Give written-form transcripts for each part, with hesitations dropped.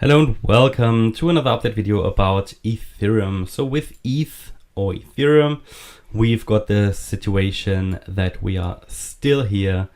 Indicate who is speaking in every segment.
Speaker 1: Hello and welcome to another update video about Ethereum. So with ETH or Ethereum, we've got the situation that we are still here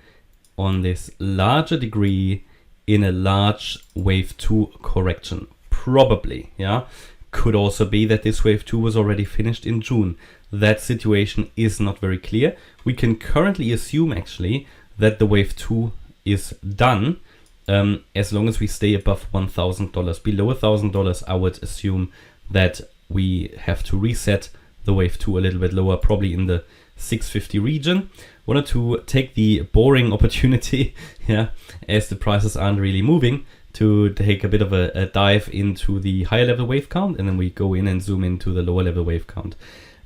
Speaker 1: on this larger degree in a large wave 2 correction. Probably, yeah. Could also be that this wave 2 was already finished in June. That situation is not very clear. We can currently assume actually that the wave 2 is done. As long as we stay above $1,000. Below $1,000, I would assume that we have to reset the wave 2 a little bit lower, probably in the 650 region. Wanted to take the boring opportunity, yeah, as the prices aren't really moving, to take a bit of a dive into the higher level wave count, and then we go in and zoom into the lower level wave count.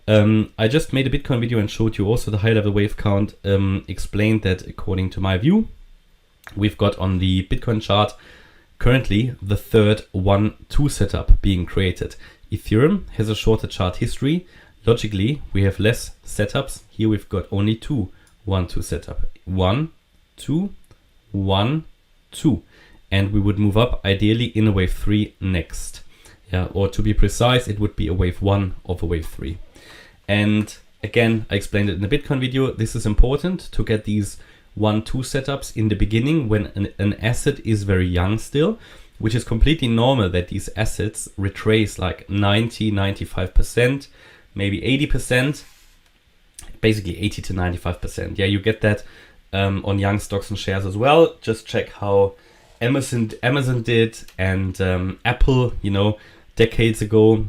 Speaker 1: I just made a Bitcoin video and showed you also the high level wave count, explained that according to my view, we've got on the Bitcoin chart currently the third 1-2 setup being created. Ethereum has a shorter chart history. Logically, we have less setups. Here we've got only two 1-2 setup. 1, 2, 1, 2. And we would move up ideally in a wave 3 next. Yeah, or to be precise, it would be a wave 1 of a wave 3. And again, I explained it in the Bitcoin video. This is important to get these 1-2 setups in the beginning when an asset is very young still, which is completely normal that these assets retrace like 90, 95%, maybe 80%, basically 80 to 95%. Yeah, you get that on young stocks and shares as well. Just check how Amazon did and Apple, you know, decades ago.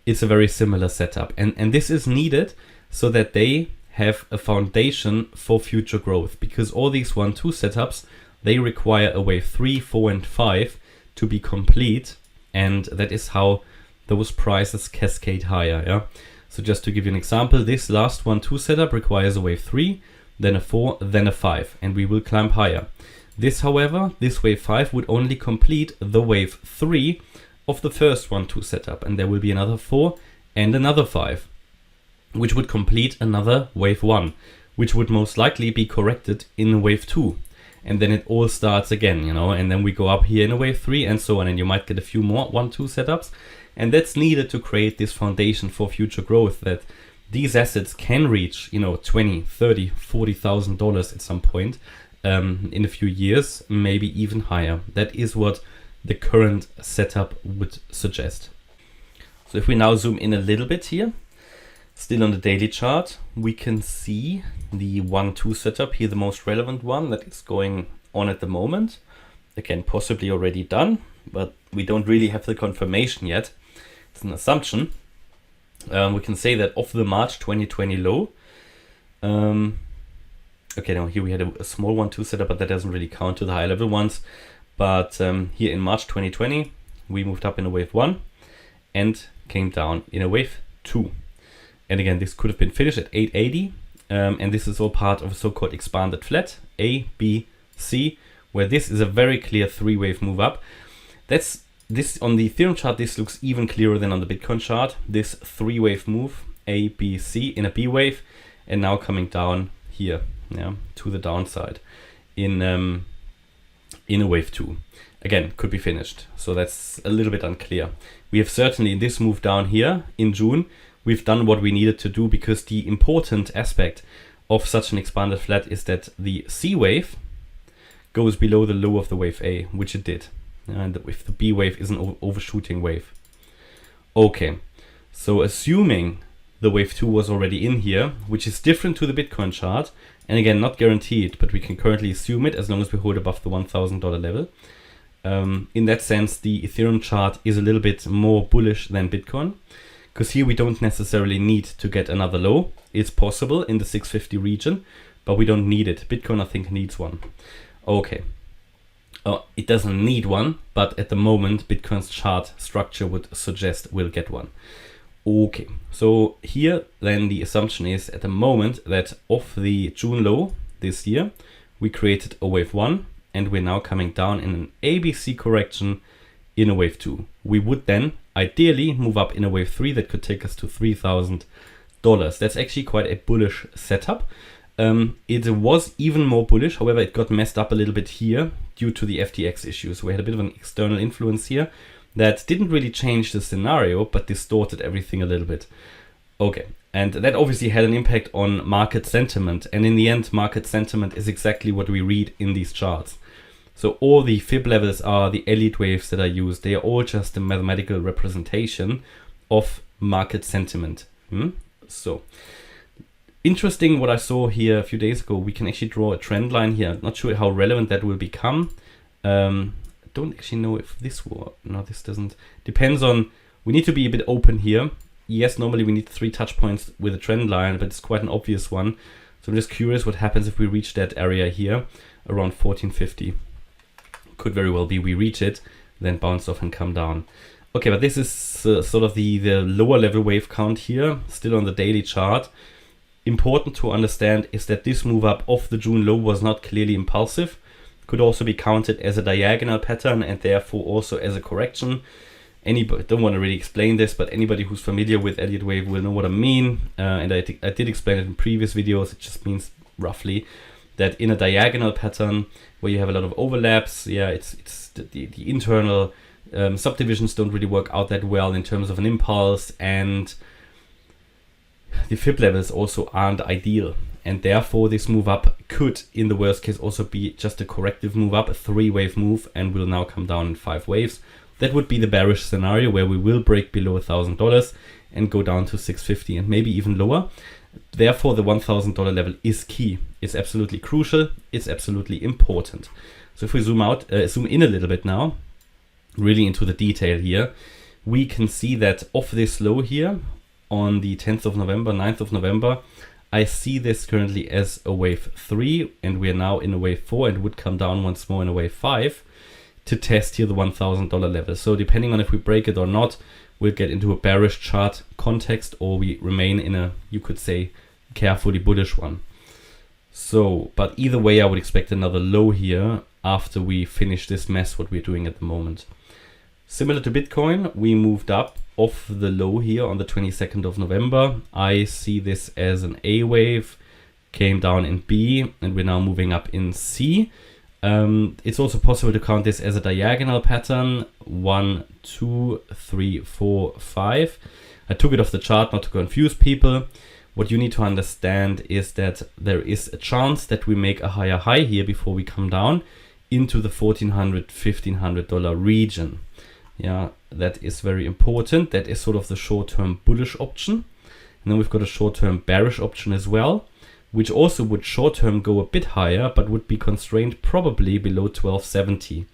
Speaker 1: It's a very similar setup. And this is needed so that they have a foundation for future growth, because all these 1-2 setups, they require a wave 3, 4 and 5 to be complete, and that is how those prices cascade higher. Yeah. So just to give you an example, this last 1-2 setup requires a wave 3, then a 4, then a 5, and we will climb higher. This, however, this wave 5 would only complete the wave 3 of the first 1-2 setup, and there will be another 4 and another 5. Which would complete another wave 1, which would most likely be corrected in wave 2. And then it all starts again, you know, and then we go up here in a wave 3 and so on, and you might get a few more 1-2 setups. And that's needed to create this foundation for future growth, that these assets can reach, you know, $20, $30, $40,000 at some point in a few years, maybe even higher. That is what the current setup would suggest. So if we now zoom in a little bit here, still on the daily chart, we can see the 1-2 setup here, the most relevant one that is going on at the moment. Again, possibly already done, but we don't really have the confirmation yet. It's an assumption. We can say that off the March 2020 low, okay, now here we had a small 1-2 setup, but that doesn't really count to the high level ones. But here in March 2020, we moved up in a wave 1 and came down in a wave 2. And again, this could have been finished at 880. And this is all part of a so-called expanded flat, A, B, C, where this is a very clear 3-wave move up. That's this on the Ethereum chart. This looks even clearer than on the Bitcoin chart. This 3-wave move, A, B, C in a B wave, and now coming down here, yeah, to the downside in a wave 2. Again, could be finished. So that's a little bit unclear. We have certainly in this move down here in June, we've done what we needed to do, because the important aspect of such an expanded flat is that the C wave goes below the low of the wave A, which it did. And if the B wave is an overshooting wave. Okay, so assuming the wave 2 was already in here, which is different to the Bitcoin chart, and again, not guaranteed, but we can currently assume it as long as we hold above the $1,000 level. In that sense, the Ethereum chart is a little bit more bullish than Bitcoin, because here we don't necessarily need to get another low. It's possible in the 650 region, but we don't need it. Bitcoin, I think, needs one. Okay. It doesn't need one, but at the moment, Bitcoin's chart structure would suggest we'll get one. Okay, so here then the assumption is at the moment that off the June low this year, we created a wave 1, and we're now coming down in an ABC correction in a wave 2. We would then ideally move up in a wave 3 that could take us to $3,000. That's actually quite a bullish setup. It was even more bullish. However, it got messed up a little bit here due to the FTX issues. We had a bit of an external influence here that didn't really change the scenario, but distorted everything a little bit. Okay, and that obviously had an impact on market sentiment. And in the end, market sentiment is exactly what we read in these charts. So all the fib levels are the Elliott waves that are used. They are all just a mathematical representation of market sentiment. So interesting what I saw here a few days ago. We can actually draw a trend line here. Not sure how relevant that will become. Don't actually know if this will. No, this doesn't. Depends on. We need to be a bit open here. Yes, normally we need 3 touch points with a trend line, but it's quite an obvious one. So I'm just curious what happens if we reach that area here around 1450. Could very well be we reach it, then bounce off and come down. Okay, but this is sort of the lower level wave count here, still on the daily chart. Important to understand is that this move up off the June low was not clearly impulsive. Could also be counted as a diagonal pattern and therefore also as a correction. Anybody, don't want to really explain this, but anybody who's familiar with Elliott Wave will know what I mean. And I did explain it in previous videos. It just means roughly that in a diagonal pattern where you have a lot of overlaps, it's the internal subdivisions don't really work out that well in terms of an impulse, and the fib levels also aren't ideal. And therefore this move up could, in the worst case, also be just a corrective move up, a 3-wave move, and will now come down in 5 waves. That would be the bearish scenario where we will break below $1,000 and go down to 650 and maybe even lower. Therefore, the $1,000 level is key. It's absolutely crucial. It's absolutely important. So if we zoom in a little bit now, really into the detail here, we can see that off this low here on the 10th of November, 9th of November, I see this currently as a wave 3, and we are now in a wave 4 and would come down once more in a wave 5 to test here the $1,000 level. So depending on if we break it or not, we'll get into a bearish chart context, or we remain in a, you could say, carefully bullish one. So, but either way, I would expect another low here after we finish this mess, what we're doing at the moment. Similar to Bitcoin, we moved up off the low here on the 22nd of November. I see this as an A wave, came down in B, and we're now moving up in C. It's also possible to count this as a diagonal pattern, 1, 2, 3, 4, 5. I took it off the chart not to confuse people. What you need to understand is that there is a chance that we make a higher high here before we come down into the $1,400, $1,500 region. Yeah, that is very important. That is sort of the short-term bullish option. And then we've got a short-term bearish option as well, which also would short-term go a bit higher, but would be constrained probably below 1270.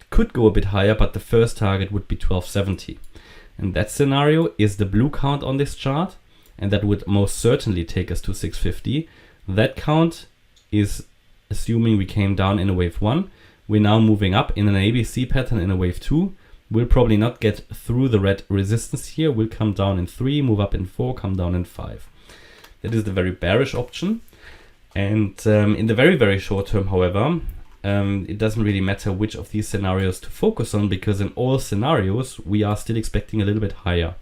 Speaker 1: It could go a bit higher, but the first target would be 1270. And that scenario is the blue count on this chart, and that would most certainly take us to 650. That count is assuming we came down in a wave 1. We're now moving up in an ABC pattern in a wave 2. We'll probably not get through the red resistance here. We'll come down in 3, move up in 4, come down in 5. That is the very bearish option. And in the very, very short term, however, it doesn't really matter which of these scenarios to focus on, because in all scenarios, we are still expecting a little bit higher.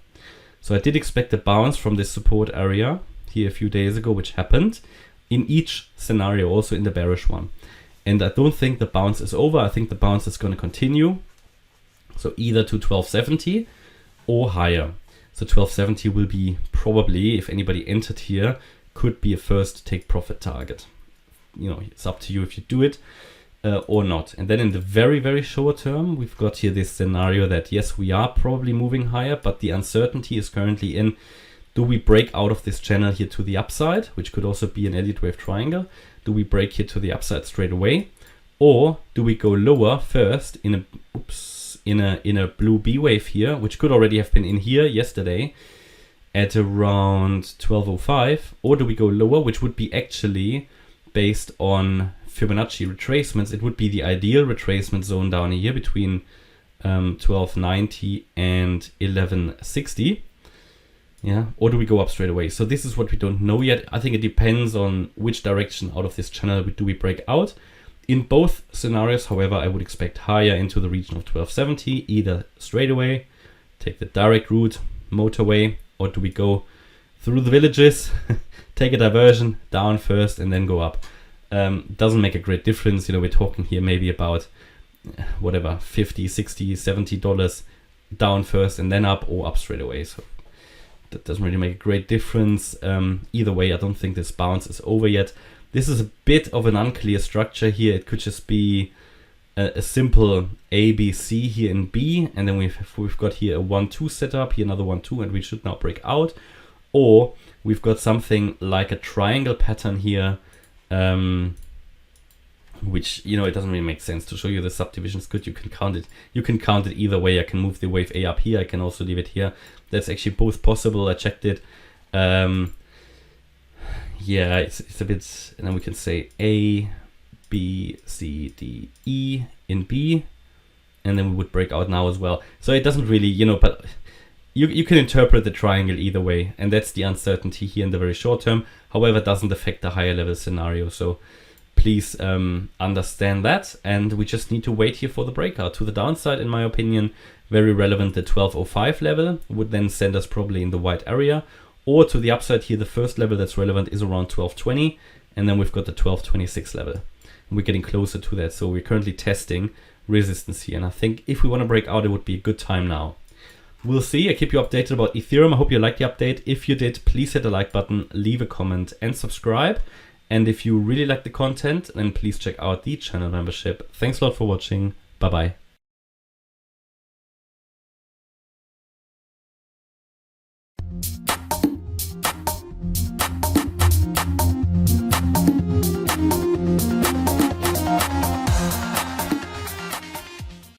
Speaker 1: So I did expect a bounce from this support area here a few days ago, which happened in each scenario, also in the bearish one. And I don't think the bounce is over. I think the bounce is going to continue. So either to 1270 or higher. So 1270 will be probably, if anybody entered here, could be a first take profit target. You know, it's up to you if you do it or not. And then in the very, very short term, we've got here this scenario that yes, we are probably moving higher, but the uncertainty is currently in, do we break out of this channel here to the upside, which could also be an Elliott Wave triangle? Do we break here to the upside straight away? Or do we go lower first in a blue B wave here, which could already have been in here yesterday at around 1205, or do we go lower, which would be actually based on Fibonacci retracements? It would be the ideal retracement zone down here between 1290 and 1160. Yeah, or do we go up straight away? So this is what we don't know yet. I think it depends on which direction out of this channel do we break out. In both scenarios, however, I would expect higher into the region of 1270, either straight away, take the direct route, motorway, or do we go through the villages take a diversion down first and then go up. Doesn't make a great difference. You know, we're talking here maybe about whatever, $50, $60, $70 down first and then up, or up straight away. So that doesn't really make a great difference. Either way, I don't think this bounce is over yet. This is a bit of an unclear structure here. It could just be a simple A, B, C here in B, and then we've got here a 1-2 setup, here another 1-2, and we should now break out. Or we've got something like a triangle pattern here, which, you know, it doesn't really make sense to show you the subdivisions. Good, you can count it. You can count it either way. I can move the wave A up here. I can also leave it here. That's actually both possible. I checked it. Yeah, it's a bit, and then we can say A, B, C, D, E in B, and then we would break out now as well. So it doesn't really, you know, but you can interpret the triangle either way, and that's the uncertainty here in the very short term. However, it doesn't affect the higher level scenario. So please understand that, and we just need to wait here for the breakout. To the downside, in my opinion, very relevant, the 1205 level would then send us probably in the white area, or to the upside here, the first level that's relevant is around 1220, and then we've got the 1226 level. And we're getting closer to that, so we're currently testing resistance here, and I think if we want to break out, it would be a good time now. We'll see. I keep you updated about Ethereum. I hope you liked the update. If you did, please hit the like button, leave a comment, and subscribe. And if you really like the content, then please check out the channel membership. Thanks a lot for watching. Bye bye.